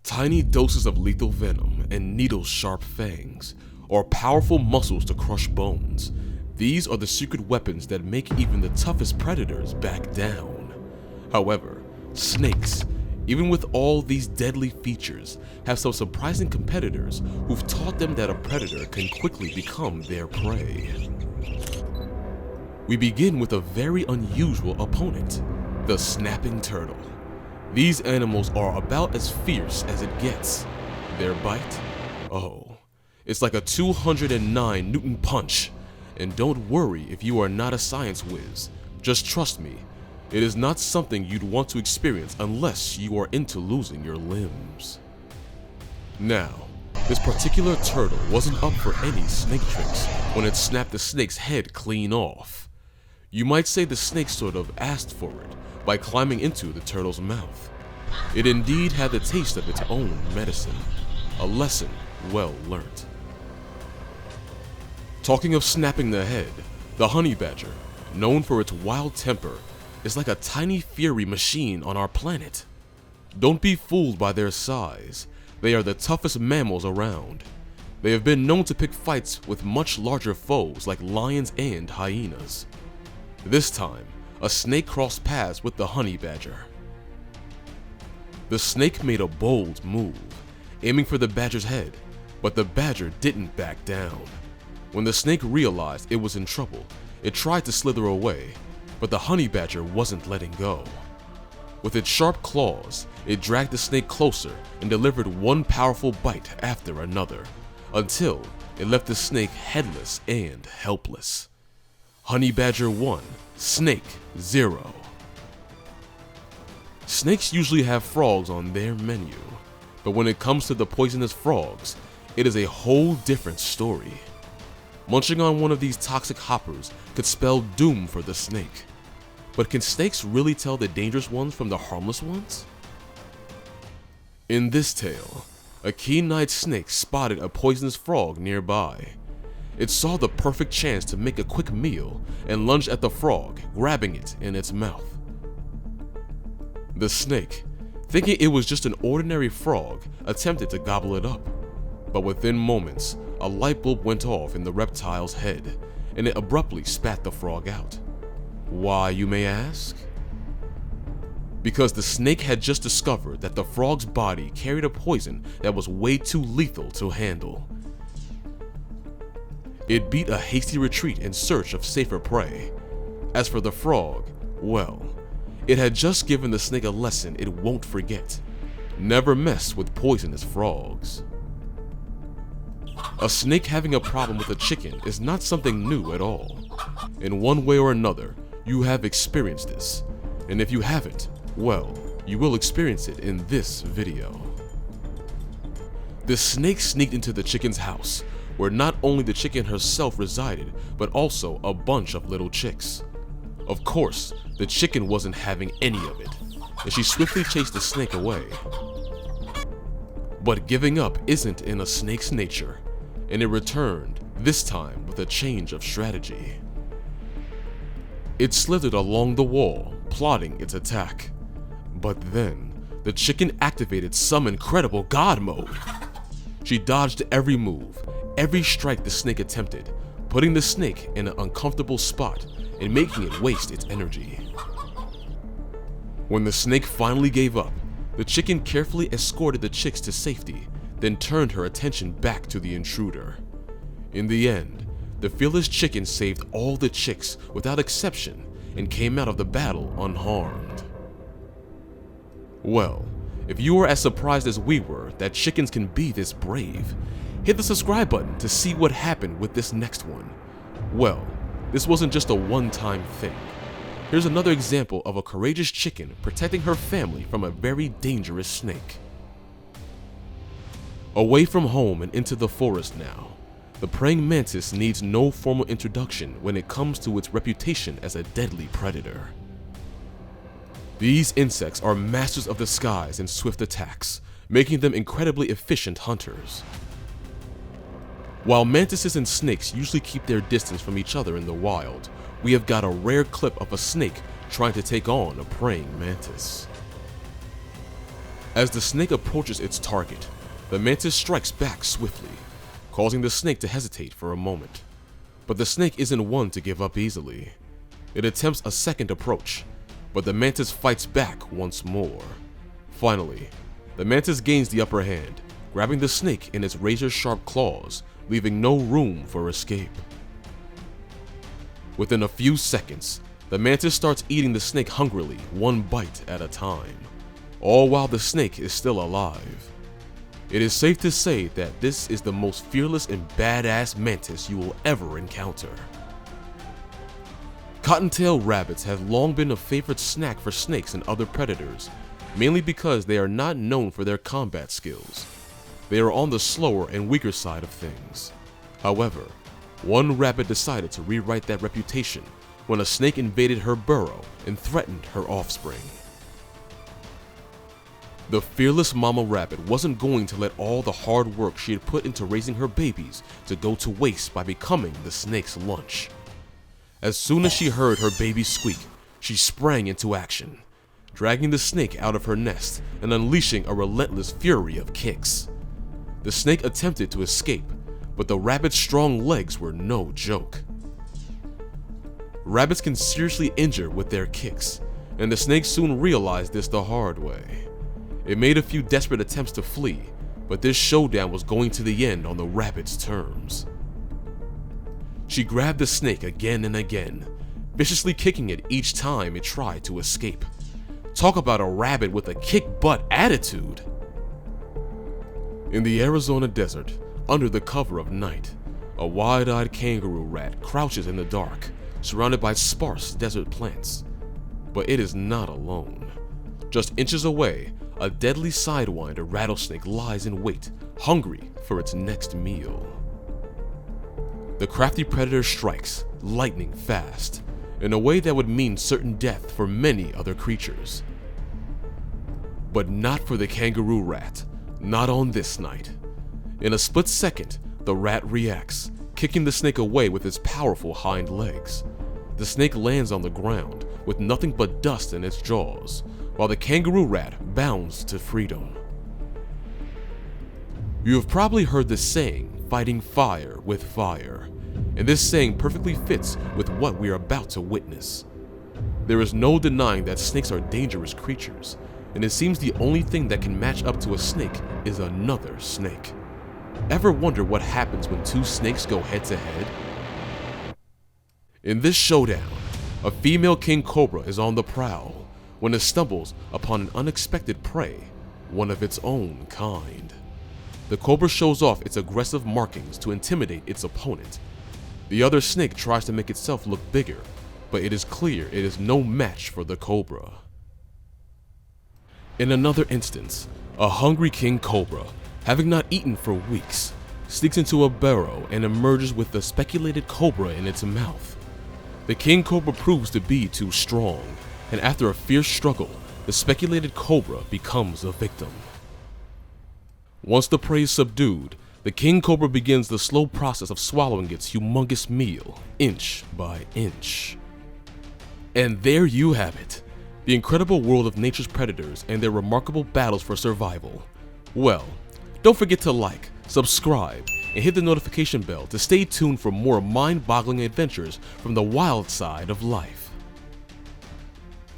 Tiny doses of lethal venom and needle-sharp fangs, or powerful muscles to crush bones. These are the secret weapons that make even the toughest predators back down. However, snakes, even with all these deadly features, have some surprising competitors who've taught them that a predator can quickly become their prey. We begin with a very unusual opponent, the snapping turtle. These animals are about as fierce as it gets. Their bite? Oh, it's like a 209 Newton punch. And don't worry if you are not a science whiz. Just trust me, it is not something you'd want to experience unless you are into losing your limbs. Now, this particular turtle wasn't up for any snake tricks when it snapped the snake's head clean off. You might say the snake sort of asked for it by climbing into the turtle's mouth. It indeed had the taste of its own medicine, a lesson well learnt. Talking of snapping the head, the honey badger, known for its wild temper, is like a tiny fury machine on our planet. Don't be fooled by their size. They are the toughest mammals around. They have been known to pick fights with much larger foes like lions and hyenas. This time, a snake crossed paths with the honey badger. The snake made a bold move, aiming for the badger's head, but the badger didn't back down. When the snake realized it was in trouble, it tried to slither away, but the honey badger wasn't letting go. With its sharp claws, it dragged the snake closer and delivered one powerful bite after another, until it left the snake headless and helpless. Honey badger 1, snake 0. Snakes usually have frogs on their menu, but when it comes to the poisonous frogs, it is a whole different story. Munching on one of these toxic hoppers could spell doom for the snake. But can snakes really tell the dangerous ones from the harmless ones? In this tale, a keen-eyed snake spotted a poisonous frog nearby. It saw the perfect chance to make a quick meal and lunged at the frog, grabbing it in its mouth. The snake, thinking it was just an ordinary frog, attempted to gobble it up. But within moments, a light bulb went off in the reptile's head, and it abruptly spat the frog out. Why, you may ask? Because the snake had just discovered that the frog's body carried a poison that was way too lethal to handle. It beat a hasty retreat in search of safer prey. As for the frog, well, it had just given the snake a lesson it won't forget. Never mess with poisonous frogs. A snake having a problem with a chicken is not something new at all. In one way or another, you have experienced this, and if you haven't, well, you will experience it in this video. The snake sneaked into the chicken's house, where not only the chicken herself resided, but also a bunch of little chicks. Of course, the chicken wasn't having any of it, and she swiftly chased the snake away. But giving up isn't in a snake's nature, and it returned, this time with a change of strategy. It slithered along the wall, plotting its attack. But then, the chicken activated some incredible god mode. She dodged every move, every strike the snake attempted, putting the snake in an uncomfortable spot and making it waste its energy. When the snake finally gave up, the chicken carefully escorted the chicks to safety, then turned her attention back to the intruder. In the end, the fearless chicken saved all the chicks without exception and came out of the battle unharmed. Well, if you are as surprised as we were that chickens can be this brave, hit the subscribe button to see what happened with this next one. Well, this wasn't just a one-time thing. Here's another example of a courageous chicken protecting her family from a very dangerous snake. Away from home and into the forest now, the praying mantis needs no formal introduction when it comes to its reputation as a deadly predator. These insects are masters of the skies and swift attacks, making them incredibly efficient hunters. While mantises and snakes usually keep their distance from each other in the wild, we have got a rare clip of a snake trying to take on a praying mantis. As the snake approaches its target, the mantis strikes back swiftly, causing the snake to hesitate for a moment. But the snake isn't one to give up easily. It attempts a second approach, but the mantis fights back once more. Finally, the mantis gains the upper hand, grabbing the snake in its razor-sharp claws, leaving no room for escape. Within a few seconds, the mantis starts eating the snake hungrily, one bite at a time, all while the snake is still alive. It is safe to say that this is the most fearless and badass mantis you will ever encounter. Cottontail rabbits have long been a favorite snack for snakes and other predators, mainly because they are not known for their combat skills. They are on the slower and weaker side of things. However, one rabbit decided to rewrite that reputation when a snake invaded her burrow and threatened her offspring. The fearless mama rabbit wasn't going to let all the hard work she had put into raising her babies to go to waste by becoming the snake's lunch. As soon as she heard her baby squeak, she sprang into action, dragging the snake out of her nest and unleashing a relentless fury of kicks. The snake attempted to escape, but the rabbit's strong legs were no joke. Rabbits can seriously injure with their kicks, and the snake soon realized this the hard way. It made a few desperate attempts to flee, but this showdown was going to the end on the rabbit's terms. She grabbed the snake again and again, viciously kicking it each time it tried to escape. Talk about a rabbit with a kick-butt attitude! In the Arizona desert, under the cover of night, a wide-eyed kangaroo rat crouches in the dark, surrounded by sparse desert plants. But it is not alone. Just inches away, a deadly sidewinder rattlesnake lies in wait, hungry for its next meal. The crafty predator strikes, lightning fast, in a way that would mean certain death for many other creatures. But not for the kangaroo rat, not on this night. In a split second, the rat reacts, kicking the snake away with its powerful hind legs. The snake lands on the ground with nothing but dust in its jaws, while the kangaroo rat bounds to freedom. You have probably heard the saying, fighting fire with fire, and this saying perfectly fits with what we are about to witness. There is no denying that snakes are dangerous creatures, and it seems the only thing that can match up to a snake is another snake. Ever wonder what happens when two snakes go head to head? In this showdown, a female king cobra is on the prowl when it stumbles upon an unexpected prey, one of its own kind. The cobra shows off its aggressive markings to intimidate its opponent. The other snake tries to make itself look bigger, but it is clear it is no match for the cobra. In another instance, a hungry king cobra, having not eaten for weeks, sneaks into a burrow and emerges with the speculated cobra in its mouth. The king cobra proves to be too strong, and after a fierce struggle, the speculated cobra becomes a victim. Once the prey is subdued, the king cobra begins the slow process of swallowing its humongous meal, inch by inch. And there you have it, the incredible world of nature's predators and their remarkable battles for survival. Well, don't forget to like, subscribe, and hit the notification bell to stay tuned for more mind-boggling adventures from the wild side of life.